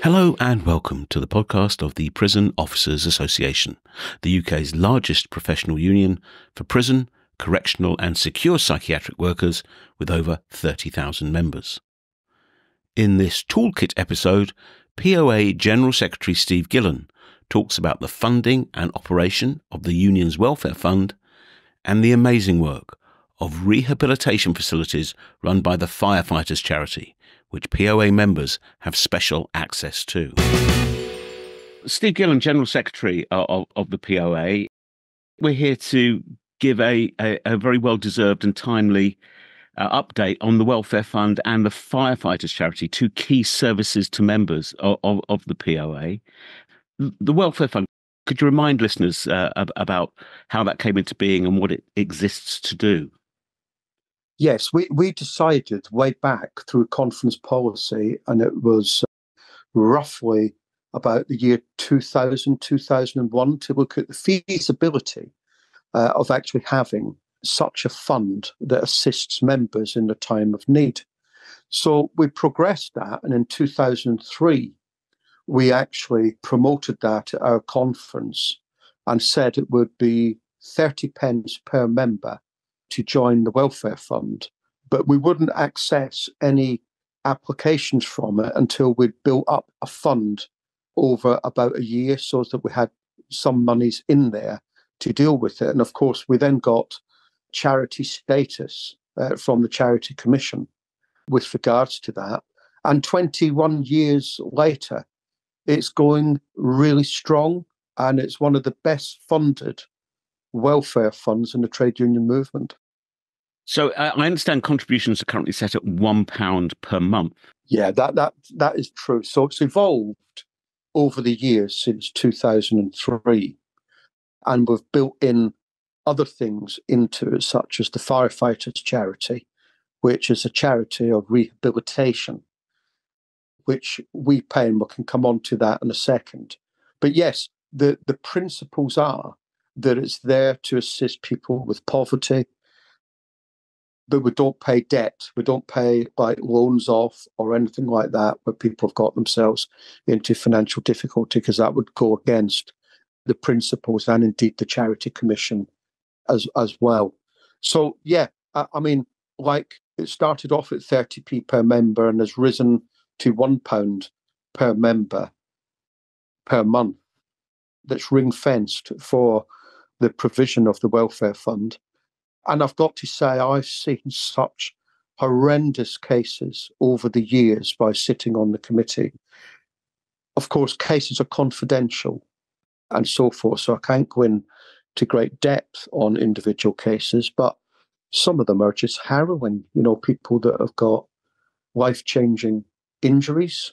Hello and welcome to the podcast of the Prison Officers Association, the UK's largest professional union for prison, correctional and secure psychiatric workers with over 30,000 members. In this toolkit episode, POA General Secretary Steve Gillan talks about the funding and operation of the union's welfare fund and the amazing work of rehabilitation facilities run by the Firefighters Charity, which POA members have special access to. Steve Gillan, General Secretary of the POA. We're here to give a very well-deserved and timely update on the Welfare Fund and the Firefighters Charity, two key services to members of the POA. The Welfare Fund, could you remind listeners about how that came into being and what it exists to do? Yes, we decided way back through conference policy, and it was roughly about the year 2000, 2001, to look at the feasibility of actually having such a fund that assists members in the time of need. So we progressed that, and in 2003, we actually promoted that at our conference and said it would be 30 pence per member to join the welfare fund, but we wouldn't access any applications from it until we'd built up a fund over about a year so that we had some monies in there to deal with it. And of course, we then got charity status from the Charity Commission with regards to that. And 21 years later, it's going really strong, and it's one of the best funded welfare funds in the trade union movement. So I understand contributions are currently set at £1 per month. Yeah, that is true. So it's evolved over the years since 2003, and we've built in other things into it, such as the Firefighters Charity, which is a charity of rehabilitation, which we pay, and we can come on to that in a second. But yes, the principles are that it's there to assist people with poverty, but we don't pay debt. We don't pay like loans off or anything like that where people have got themselves into financial difficulty, because that would go against the principles and indeed the Charity Commission as well. So yeah, I mean, like it started off at 30p per member and has risen to £1 per member per month. That's ring-fenced for the provision of the welfare fund. And I've got to say, I've seen such horrendous cases over the years by sitting on the committee. Of course, cases are confidential and so forth, so I can't go into great depth on individual cases, but some of them are just harrowing. You know, people that have got life-changing injuries,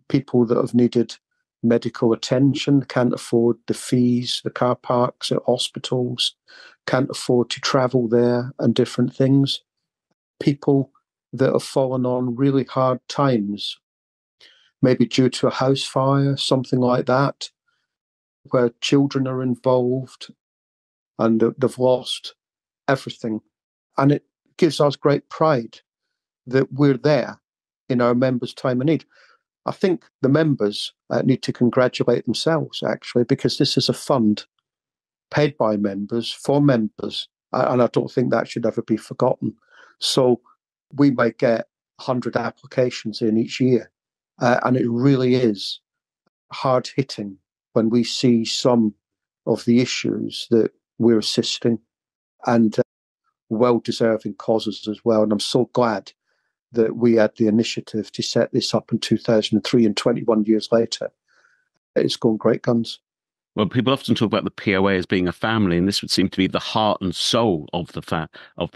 people that have needed medical attention, can't afford the fees, the car parks at hospitals, can't afford to travel there and different things. People that have fallen on really hard times, maybe due to a house fire, something like that, where children are involved and they've lost everything. And it gives us great pride that we're there in our members' time of need. I think the members need to congratulate themselves, actually, because this is a fund paid by members for members, and I don't think that should ever be forgotten. So we might get 100 applications in each year, and it really is hard-hitting when we see some of the issues that we're assisting, and well-deserving causes as well. And I'm so glad that we had the initiative to set this up in 2003, and 21 years later, it's gone great guns. Well, people often talk about the POA as being a family, and this would seem to be the heart and soul of the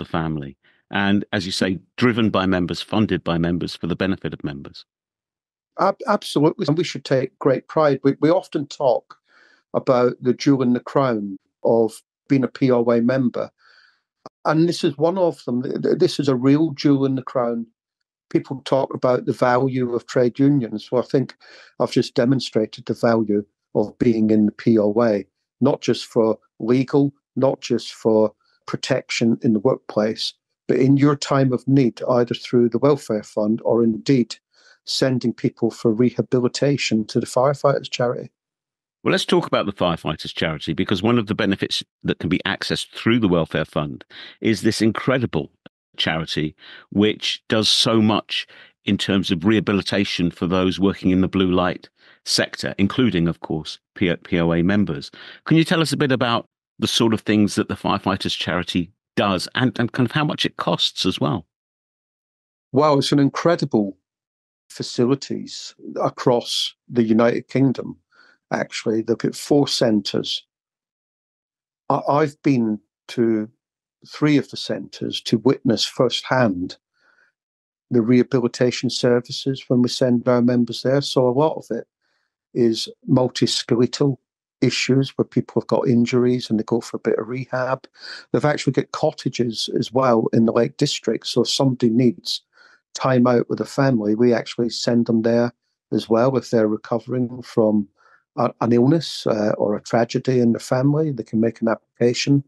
family. And as you say, driven by members, funded by members for the benefit of members. Absolutely. And we should take great pride. We often talk about the jewel in the crown of being a POA member. And this is one of them. This is a real jewel in the crown. People talk about the value of trade unions. Well, I think I've just demonstrated the value of being in the POA, not just for legal, not just for protection in the workplace, but in your time of need, either through the welfare fund or indeed sending people for rehabilitation to the Firefighters Charity. Well, let's talk about the Firefighters Charity, because one of the benefits that can be accessed through the Welfare Fund is this incredible charity, which does so much in terms of rehabilitation for those working in the blue light sector, including, of course, POA members. Can you tell us a bit about the sort of things that the Firefighters Charity does and kind of how much it costs as well? Wow, it's an incredible facilities across the United Kingdom. Actually, they've got 4 centres. I've been to 3 of the centres to witness firsthand the rehabilitation services when we send our members there. So a lot of it is musculoskeletal issues where people have got injuries and they go for a bit of rehab. They've actually got cottages as well in the Lake District. So if somebody needs time out with a family, we actually send them there as well. If they're recovering from an illness or a tragedy in the family, they can make an application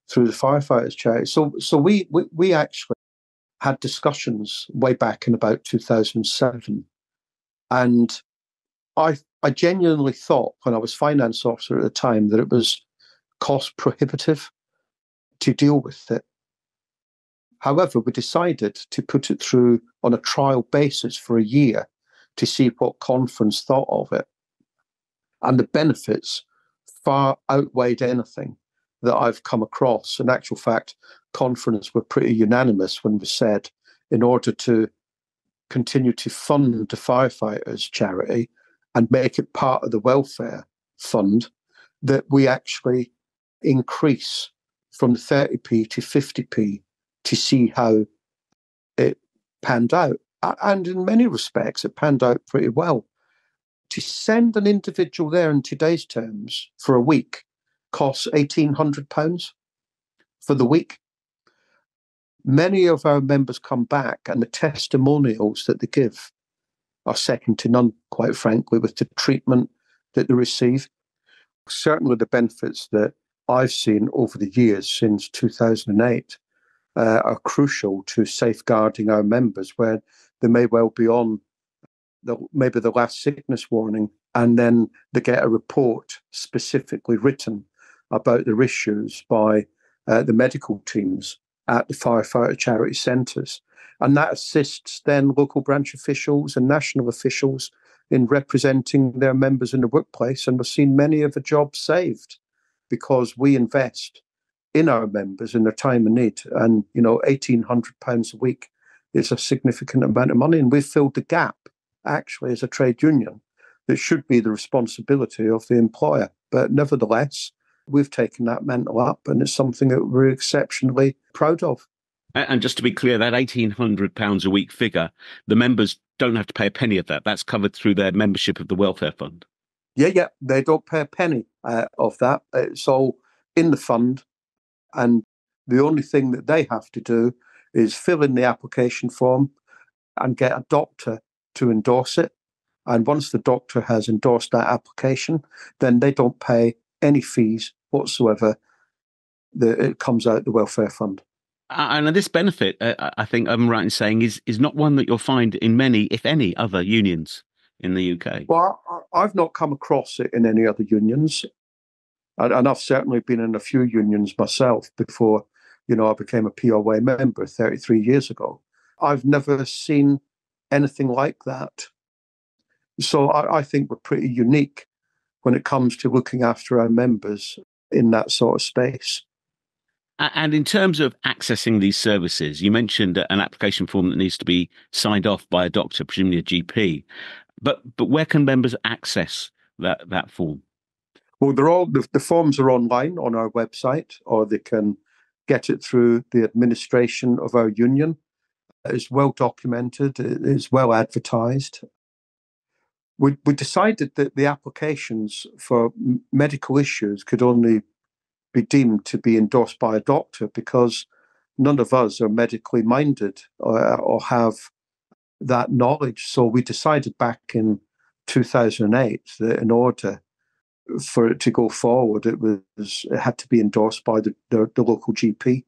through the Firefighters Charity. So we actually had discussions way back in about 2007, and I genuinely thought when I was finance officer at the time that it was cost prohibitive to deal with it. However, we decided to put it through on a trial basis for a year to see what conference thought of it. And the benefits far outweighed anything that I've come across. In actual fact, conference were pretty unanimous when we said, in order to continue to fund the Firefighters Charity and make it part of the welfare fund, that we actually increase from 30p to 50p to see how it panned out. And in many respects, it panned out pretty well. To send an individual there in today's terms for a week costs £1,800 for the week. Many of our members come back and the testimonials that they give are second to none, quite frankly, with the treatment that they receive. Certainly the benefits that I've seen over the years since 2008 are crucial to safeguarding our members, where they may well be on maybe the last sickness warning, and then they get a report specifically written about their issues by the medical teams at the Firefighter Charity Centres. And that assists then local branch officials and national officials in representing their members in the workplace. And we've seen many of the jobs saved because we invest in our members in their time of need. And, £1,800 a week is a significant amount of money. And we've filled the gap, actually, as a trade union. That should be the responsibility of the employer. But nevertheless, we've taken that mantle up, and it's something that we're exceptionally proud of. And just to be clear, that £1,800 a week figure, the members don't have to pay a penny of that. That's covered through their membership of the Welfare Fund. Yeah, they don't pay a penny of that. It's all in the fund, and the only thing that they have to do is fill in the application form and get a doctor to endorse it. And once the doctor has endorsed that application, then they don't pay any fees whatsoever. It comes out the welfare fund. And this benefit, I think I'm right in saying, is not one that you'll find in many, if any, other unions in the UK. Well, I've not come across it in any other unions. And I've certainly been in a few unions myself before, I became a POA member 33 years ago. I've never seen anything like that. So I think we're pretty unique when it comes to looking after our members in that sort of space. And in terms of accessing these services, you mentioned an application form that needs to be signed off by a doctor, presumably a GP. But where can members access that form? Well, the forms are online on our website, or they can get it through the administration of our union. It's well documented, it's well advertised. We decided that the applications for medical issues could only be deemed to be endorsed by a doctor because none of us are medically minded or have that knowledge. So we decided back in 2008 that in order for it to go forward, it had to be endorsed by the local GP.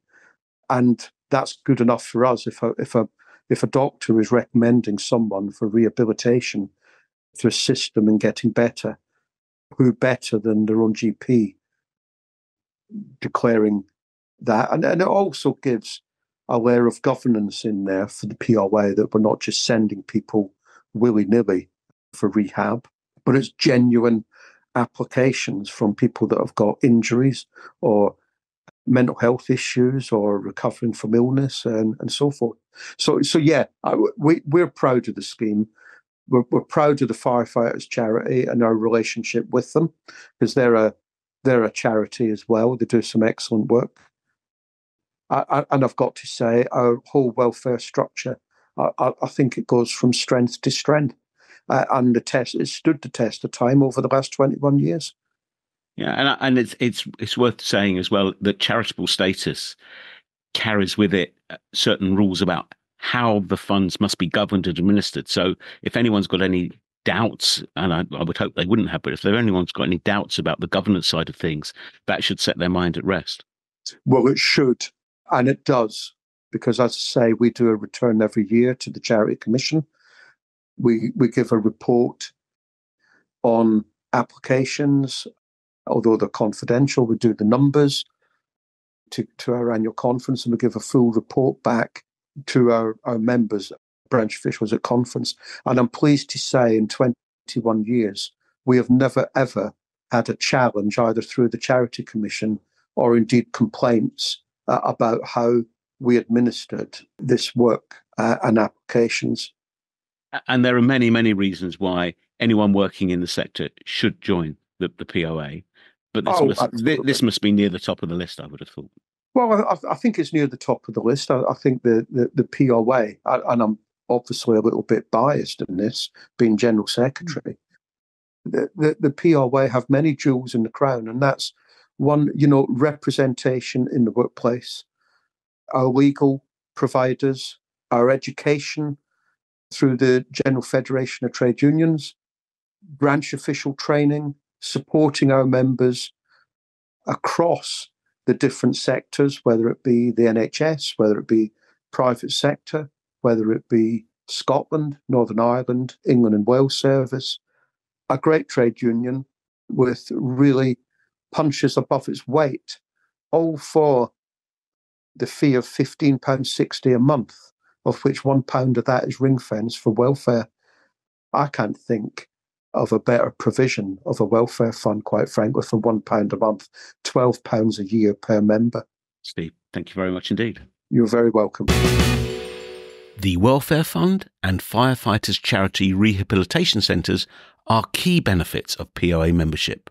And that's good enough for us. If a if a doctor is recommending someone for rehabilitation to assist them in getting better, who better than their own GP declaring that? And it also gives a layer of governance in there for the POA, that we're not just sending people willy-nilly for rehab, but it's genuine applications from people that have got injuries or mental health issues or recovering from illness and so forth. So yeah, we're proud of the scheme. We're proud of the Firefighters Charity and our relationship with them, because they're a charity as well. They do some excellent work. And I've got to say, our whole welfare structure, I think it goes from strength to strength. And it stood the test of time over the last 21 years. Yeah, and it's worth saying as well that charitable status carries with it certain rules about how the funds must be governed and administered. So if anyone's got any doubts, and I would hope they wouldn't have, but if anyone's got any doubts about the governance side of things, that should set their mind at rest. Well, it should, and it does, because as I say, we do a return every year to the Charity Commission. We give a report on applications, although they're confidential. We do the numbers to our annual conference, and we give a full report back to our members, branch officials at conference. And I'm pleased to say in 21 years, we have never, ever had a challenge either through the Charity Commission or indeed complaints about how we administered this work and applications. And there are many, many reasons why anyone working in the sector should join the POA. But this must be near the top of the list, I would have thought. Well, I think it's near the top of the list. I think the POA, and I'm obviously a little bit biased in this, being General Secretary, the POA have many jewels in the crown, and that's one, representation in the workplace, our legal providers, our education through the General Federation of Trade Unions, branch official training, supporting our members across the different sectors, whether it be the NHS, whether it be private sector, whether it be Scotland, Northern Ireland, England and Wales service, a great trade union with really punches above its weight, all for the fee of £15.60 a month, of which £1 of that is ring fence for welfare. I can't think of a better provision of a welfare fund, quite frankly, for £1 a month, £12 a year per member. Steve, thank you very much indeed. You're very welcome. The Welfare Fund and Firefighters Charity Rehabilitation Centres are key benefits of POA membership.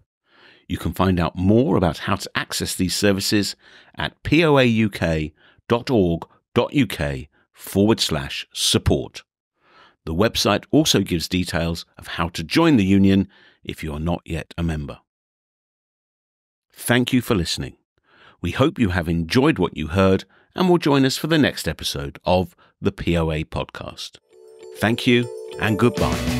You can find out more about how to access these services at poauk.org.uk/support. The website also gives details of how to join the union if you are not yet a member. Thank you for listening. We hope you have enjoyed what you heard and will join us for the next episode of the POA podcast. Thank you and goodbye.